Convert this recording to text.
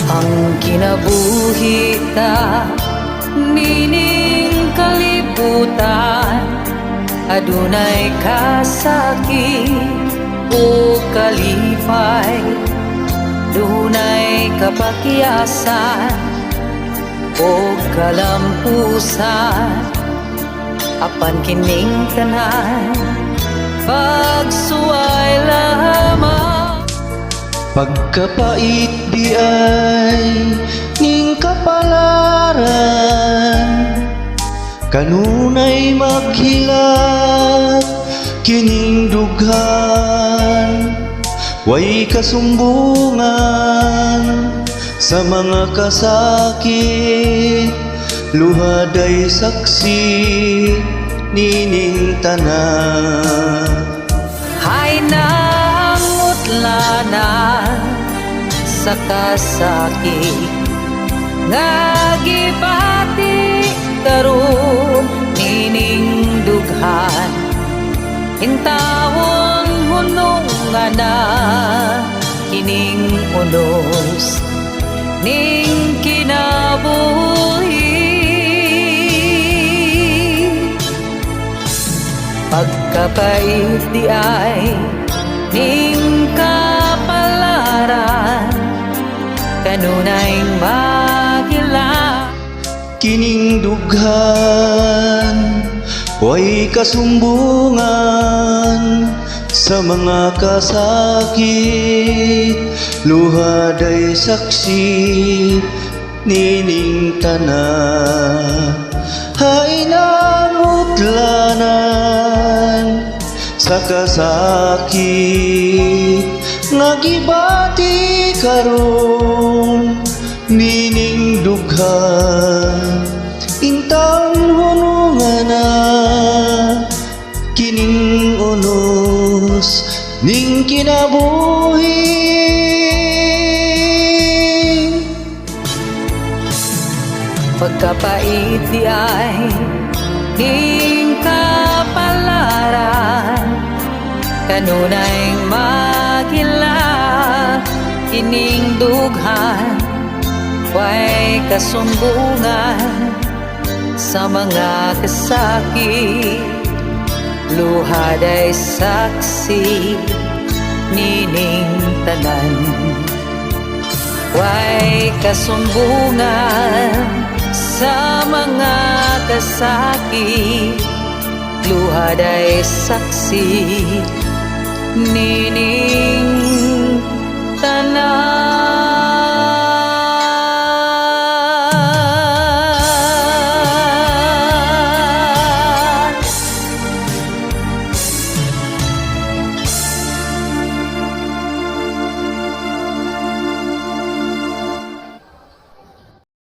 Ang kinabuhi ta nining kalibutan, adunay kasakit o kalipay, dunay kapakyasan o kalampusan, apan kining tanan pagsuway lamang. Pagkapait di ay ning kapalaran, kanunay maghilak kining dughan. Way kasumbungan sa mga kasakit, luhaday saksi nining tanan. Hay nangutlanan sa kasakit nga gibati karon nining dughan, intawon hunungan na kining unos ning kinabuhi. Pagkapait di ay ning kapalaran, kanunay maghilak Kining dughan, way kasumbungan sa mga kasakit, luhaday saksi nining tanan. Hay nangutlanan sa kasakit nga gibati karon nining dughan, intang hunungan na kining unos ning kinabuhi. Pagkapait di ay ning kapalaran, kanunay maghilak kining dughan. Way kasumbungan sa mga kasakit, luhaday saksi nining tanan. Way kasumbungan sa mga kasakit, luhaday saksi nining tanan.